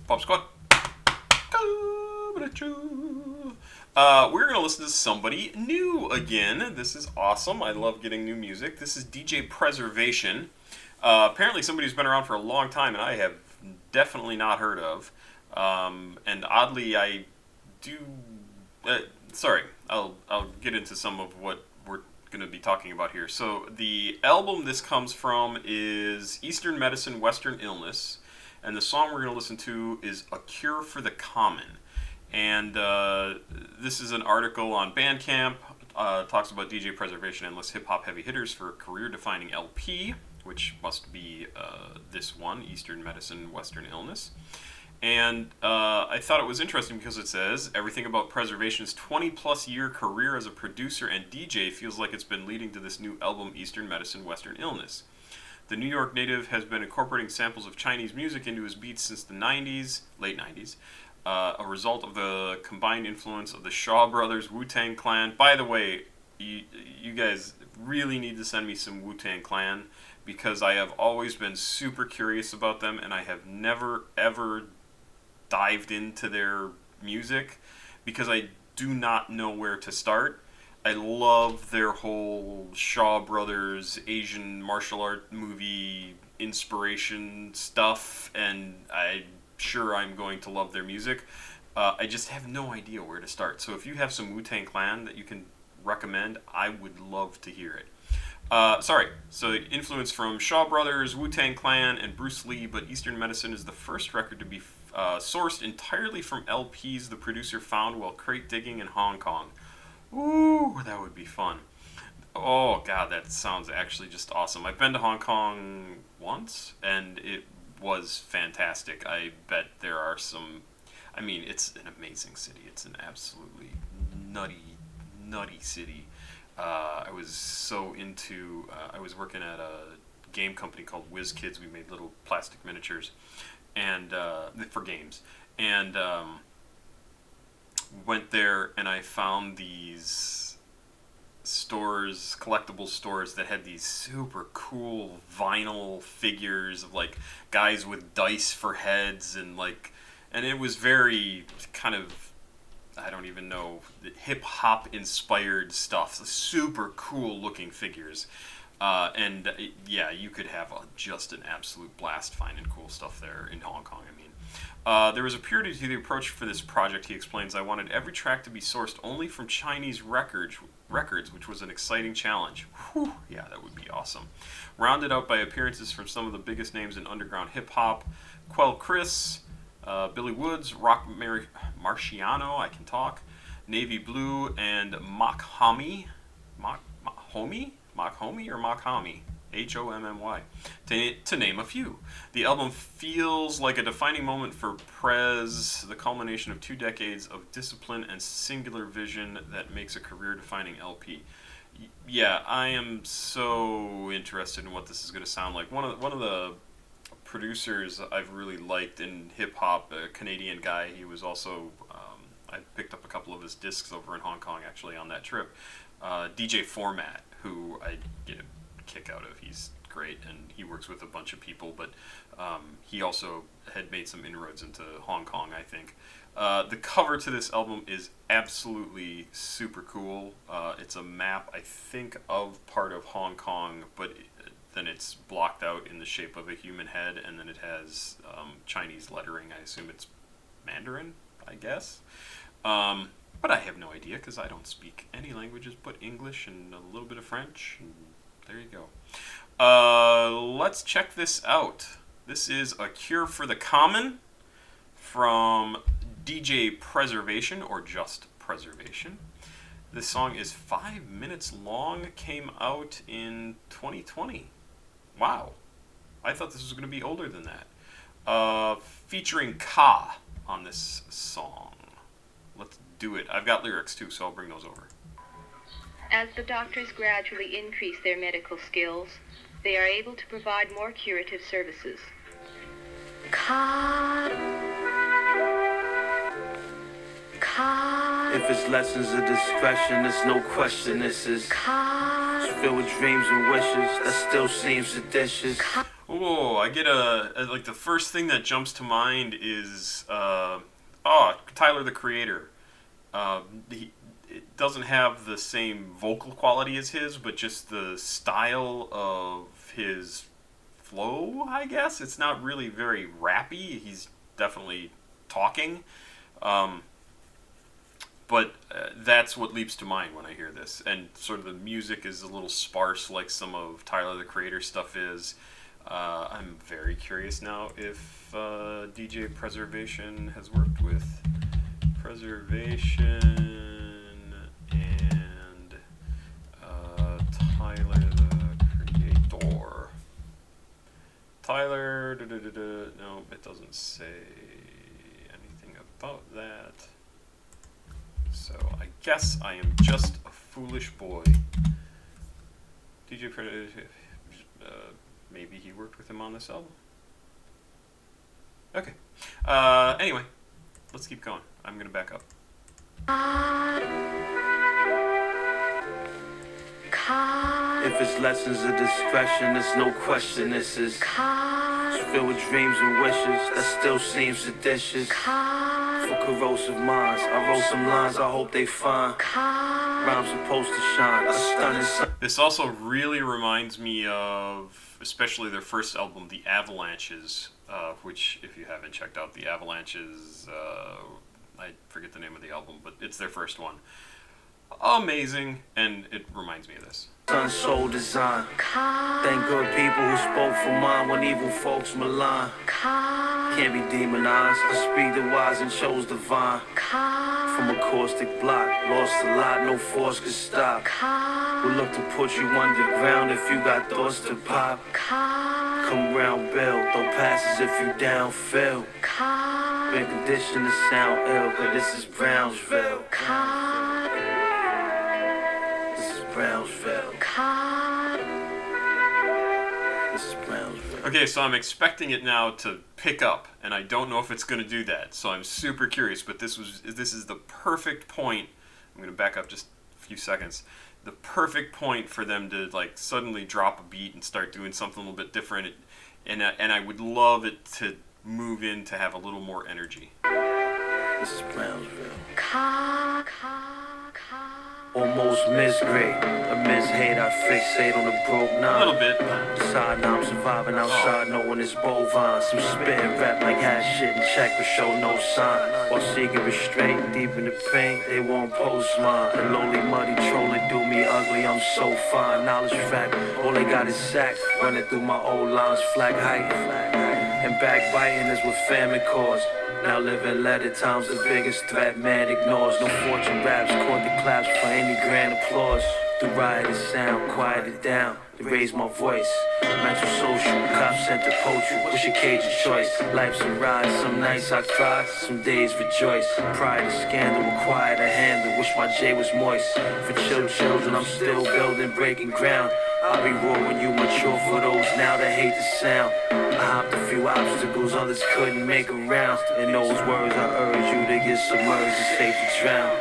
Pop Squad. We're going to listen to somebody new again. This is awesome. I love getting new music. This is DJ Preservation. Apparently somebody who's been around for a long time and I have definitely not heard of. And oddly, I do... sorry, I'll get into some of what we're going to be talking about here. So the album this comes from is Eastern Medicine, Western Illness. And the song we're going to listen to is A Cure for the Common. And this is an article on Bandcamp. Talks about DJ Preservation and lists hip-hop heavy hitters for a career-defining LP, which must be this one, Eastern Medicine, Western Illness. And I thought it was interesting because it says, everything about Preservation's 20-plus year career as a producer and DJ feels like it's been leading to this new album, Eastern Medicine, Western Illness. The New York native has been incorporating samples of Chinese music into his beats since the 90s, late 90s, a result of the combined influence of the Shaw Brothers, Wu-Tang Clan. By the way, you guys really need to send me some Wu-Tang Clan because I have always been super curious about them and I have never, ever dived into their music because I do not know where to start. I love their whole Shaw Brothers Asian martial art movie inspiration stuff, and I'm sure I'm going to love their music. I just have no idea where to start. So if you have some Wu-Tang Clan that you can recommend, I would love to hear it. So influence from Shaw Brothers, Wu-Tang Clan, and Bruce Lee, but Eastern Medicine is the first record to be sourced entirely from LPs the producer found while crate digging in Hong Kong. Ooh, that would be fun. Oh, God, that sounds actually just awesome. I've been to Hong Kong once, and it was fantastic. I bet there are some... I mean, it's an amazing city. It's an absolutely nutty city. I was so into... I was working at a game company called Whiz Kids. We made little plastic miniatures and for games. And... went there and I found these stores, collectible stores that had these super cool vinyl figures of like guys with dice for heads and it was very kind of, I don't even know, hip hop inspired stuff. Super cool looking figures. Yeah, you could have just an absolute blast finding cool stuff there in Hong Kong. I mean, there was a purity to the approach for this project, he explains. I wanted every track to be sourced only from Chinese records, which was an exciting challenge. Whew, yeah, that would be awesome. Rounded out by appearances from some of the biggest names in underground hip-hop. Quell Chris, Billy Woods, Rock Marciano, I can talk, Navy Blue, and Mock Homie. Mock Homie or Mock Homie? Hommy, to name a few. The album feels like a defining moment for Prez, the culmination of 2 decades of discipline and singular vision that makes a career-defining LP. Yeah, I am so interested in what this is going to sound like. One of the producers I've really liked in hip-hop, a Canadian guy, he was also, I picked up a couple of his discs over in Hong Kong actually on that trip, DJ Format, who I get a kick out of. He's great and he works with a bunch of people, but he also had made some inroads into Hong Kong, I think. The cover to this album is absolutely super cool. It's a map, I think, of part of Hong Kong, but then it's blocked out in the shape of a human head, and then it has Chinese lettering. I assume it's Mandarin, I guess. But I have no idea because I don't speak any languages but English and a little bit of French. And there you go. Let's check this out. This is A Cure for the Common from DJ Preservation, or just Preservation. This song is 5 minutes long, came out in 2020. Wow. I thought this was going to be older than that. Featuring Ka on this song. Let's do it. I've got lyrics too, so I'll bring those over. As the doctors gradually increase their medical skills, they are able to provide more curative services. If it's lessons of discretion, it's no question this is. It's filled with dreams and wishes that still seem seditious. Oh, I get like the first thing that jumps to mind is Tyler the Creator. He it doesn't have the same vocal quality as his, but just the style of his flow. I guess it's not really very rappy. He's definitely talking, um, but that's what leaps to mind when I hear this. And sort of the music is a little sparse, like some of Tyler the Creator stuff is. I'm very curious now if DJ Preservation has worked with Preservation and Tyler the Creator. Tyler, no, it doesn't say anything about that. So I guess I am just a foolish boy. DJ Preservation, maybe he worked with him on this album. Okay. Anyway, let's keep going. I'm gonna back up. If it's lessons of discretion, there's no question this is filled with dreams and wishes that still seem seditious. For corrosive minds, I wrote some lines I hope they find. Rhymes supposed to shine, a stunning. This also really reminds me of, especially their first album, The Avalanches, which, if you haven't checked out The Avalanches, I forget the name of the album, but it's their first one. Amazing, and it reminds me of this. Sun soul design. Thank good people who spoke for mine when evil folks malign. Can't be demonized. I speak the wise and chose divine. From a caustic block, lost a lot, no force could stop. We'll look to put you underground if you got thoughts to pop. Come round, Bill, throw passes if you down, Phil. Been conditioned to sound ill, but this is Brownsville. This is Brownsville. This is Brownsville. Okay, so I'm expecting it now to pick up, and I don't know if it's going to do that. So I'm super curious, but this is the perfect point. I'm going to back up just a few seconds. The perfect point for them to like suddenly drop a beat and start doing something a little bit different, and I would love it to move in to have a little more energy. This is Brownsville. Almost misgrade, a mishate, I fixate on the broke nine. A little bit. Inside now I'm surviving, outside no one is bovine. Some spitting rap like had shit in check but show no sign. While seeking restraint, deep in the pain, they won't post mine. The lowly muddy trolling do me ugly, I'm so fine. Knowledge fact, all they got is sack. Running through my old lines, flag height. And backbiting is what famine caused. Now living letter times the biggest threat man ignores. No fortune raps caught the claps for any grand applause. The riotous sound quieted down to raise my voice. Mental social, cops sent to poach you. Push your cage of choice. Life's a ride, some nights I cry, some days rejoice. Pride and scandal required a handle. Wish my J was moist. For chill children, I'm still building, breaking ground. I'll be raw when you mature for those now that hate the sound. I hopped a few obstacles others couldn't make around. In those words I urge you to get submerged and safe to drown.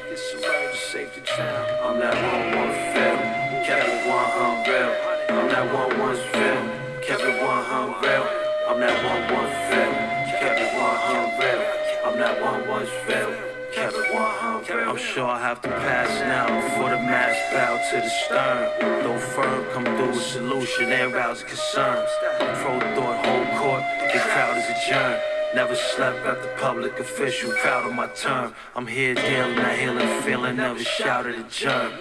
Get submerged and safe to drown. I'm that one film, kept it 100. I'm that one film, kept it 100. I'm that one film, kept it 100. I'm that one film. Kept it 100. I'm sure I have to pass now before the mass bow to the stern. Though firm, come through with solution and rouse concerns. Pro thought, whole court, the crowd is adjourned. Never slept at the public official, proud of my term. I'm here dealing, not healing, feeling, never shouted a germ.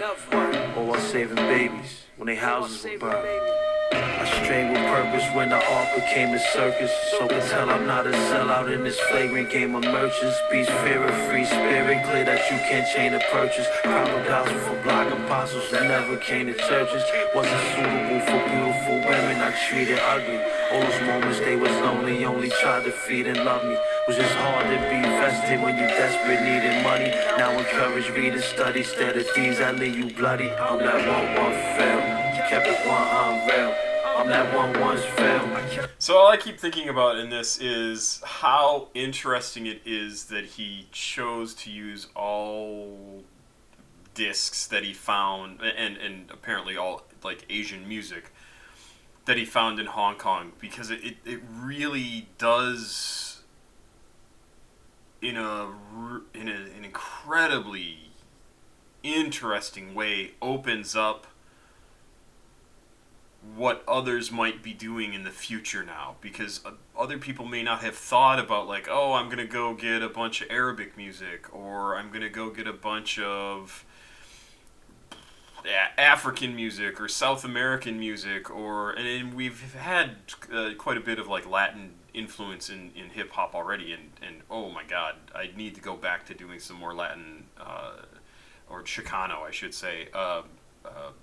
Or while saving babies when their houses were burned. I strayed with purpose when the art became a circus. So can tell I'm not a sellout in this flagrant game of merchants. Beast fear of free spirit, clear that you can't chain a purchase. Proper gospel for black apostles that never came to churches. Wasn't suitable for beautiful women, I treated ugly. All those moments they was lonely, only tried to feed and love me. Was just hard to be vested when you desperate needed money. Now encourage read and study, instead of these that leave you bloody. I'm that one film, kept it 100. I'm that one film. So all I keep thinking about in this is how interesting it is that he chose to use all discs that he found, and apparently all like Asian music that he found in Hong Kong, because it really does, in an incredibly interesting way, opens up what others might be doing in the future now, because other people may not have thought about, like, oh, I'm gonna go get a bunch of Arabic music, or I'm gonna go get a bunch of African music or South American music, and we've had quite a bit of like Latin influence in hip hop already, and oh my god, I need to go back to doing some more Latin or Chicano, I should say,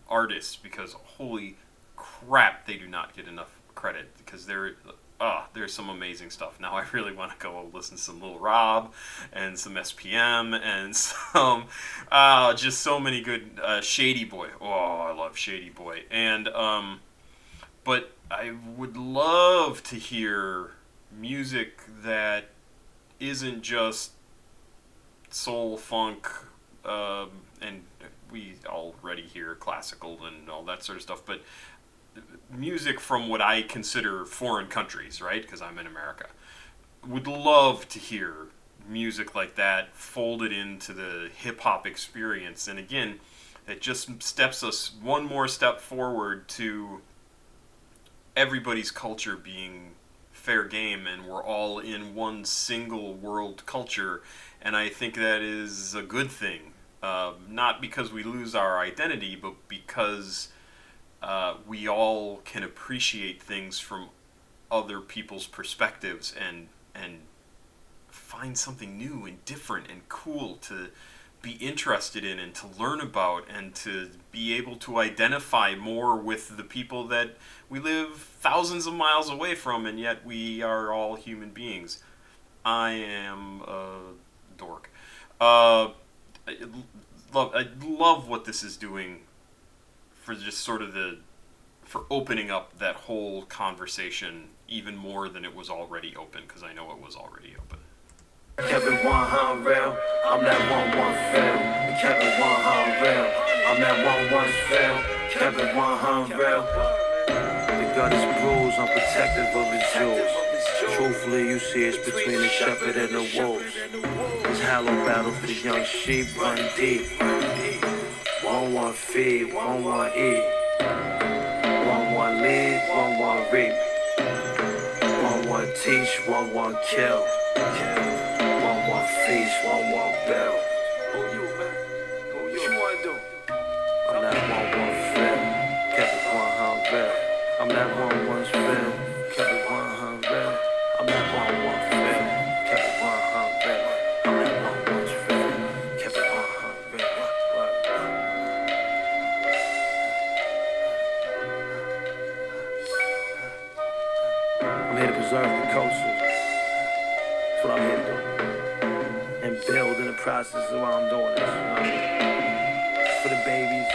artists, because holy crap, they do not get enough credit, because there's some amazing stuff. Now I really want to go listen to some Lil Rob and some SPM and some just so many good Shady Boy. Oh, I love Shady Boy. And but I would love to hear music that isn't just soul, funk, and we already hear classical and all that sort of stuff, but music from what I consider foreign countries, right? Because I'm in America. Would love to hear music like that folded into the hip hop experience. And again, it just steps us one more step forward to everybody's culture being fair game, and we're all in one single world culture. And I think that is a good thing. Not because we lose our identity, but because we all can appreciate things from other people's perspectives, and find something new and different and cool to be interested in and to learn about, and to be able to identify more with the people that we live thousands of miles away from, and yet we are all human beings. I am a dork. I love what this is doing for just sort of for opening up that whole conversation even more than it was already open, because I know it was already open. Kevin 100 real, I'm that 1-1 fail. Kevin 100 real, I'm that 1-1 fail. Kevin 100 real. The gut is bruised, I'm protective of the Jews. Truthfully, you see it's between the shepherd and the wolves. This hallowed battle for the young sheep run deep. 1-1 feed, 1-1 eat. 1-1 lead, 1-1 reap. 1-1 teach, 1-1 kill. 1-1 feast, 1-1 build. Who you, man? What you wanna do? I'm that 1-1 film, kept it 100. I'm that 1-1 film, kept it 100. I'm that 1-1 film, kept it 100. I'm that 1-1 film, kept it 100. I'm here to preserve the coasters. That's what I'm here to do. And build in the process of why I'm doing this. You know what I mean? For the babies,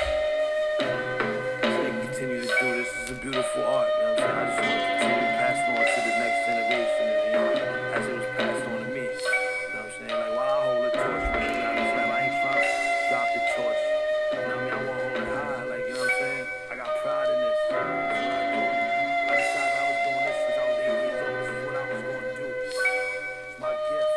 so they can continue to do this. It's a beautiful art. You know what I'm saying? I just want to continue to pass it on to the next generation, you know, as it was passed on to me. You know what I'm saying? Like, while I hold the torch, man, you know what I'm saying? I ain't trying to drop the torch. You know what I mean? I want to hold it high. Like, you know what I'm saying? I got pride in this. That's what I do. I decided I was doing this since I was 8 years old. This is what I was going to do. It's my gift.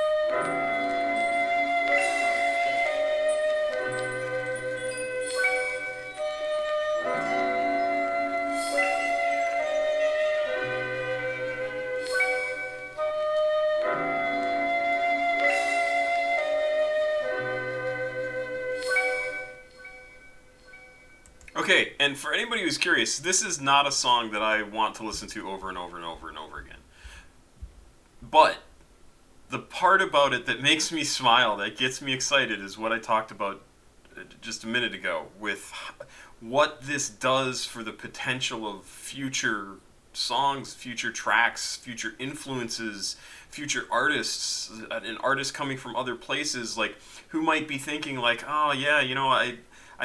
Okay, and for anybody who's curious, this is not a song that I want to listen to over and over and over and over again. But the part about it that makes me smile, that gets me excited, is what I talked about just a minute ago, with what this does for the potential of future songs, future tracks, future influences, future artists, and artists coming from other places, like, who might be thinking, like, oh yeah, you know, I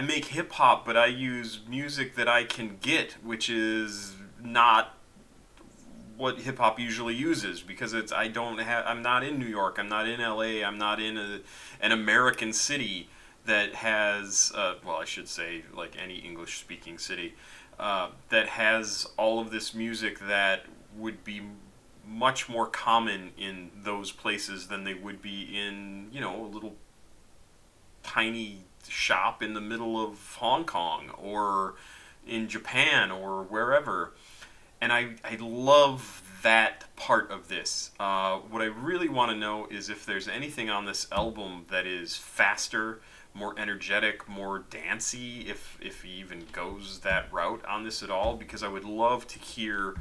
make hip hop, but I use music that I can get, which is not what hip hop usually uses, because I'm not in New York, I'm not in LA, I'm not in an American city that has, well, I should say, like any English speaking city, that has all of this music that would be much more common in those places than they would be in, you know, a little tiny shop in the middle of Hong Kong or in Japan or wherever. And I love that part of this. What I really want to know is if there's anything on this album that is faster, more energetic, more dancey, if he even goes that route on this at all, because I would love to hear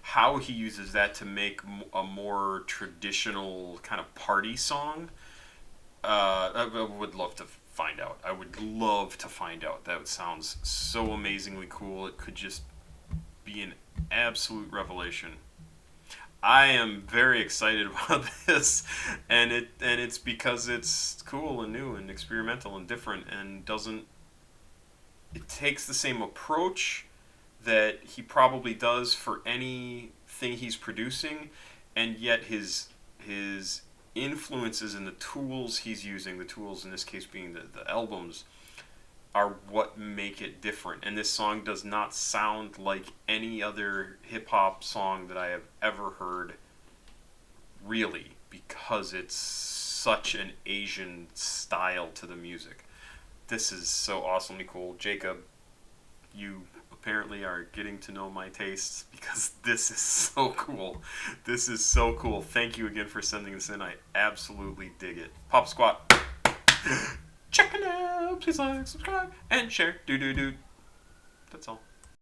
how he uses that to make a more traditional kind of party song. I would love to find out. I would love to find out. That sounds so amazingly cool. It could just be an absolute revelation. I am very excited about this, and it's because it's cool and new and experimental and different, and doesn't. It takes the same approach that he probably does for anything he's producing, and yet his influences and the tools he's using, the tools in this case being the albums, are what make it different. And this song does not sound like any other hip-hop song that I have ever heard, really, because it's such an Asian style to the music. This is so awesomely cool. Jacob, you apparently are getting to know my tastes, because this is so cool. This is so cool. Thank you again for sending this in. I absolutely dig it. Pop Squat. Check it out. Please like, subscribe, and share. Do. That's all.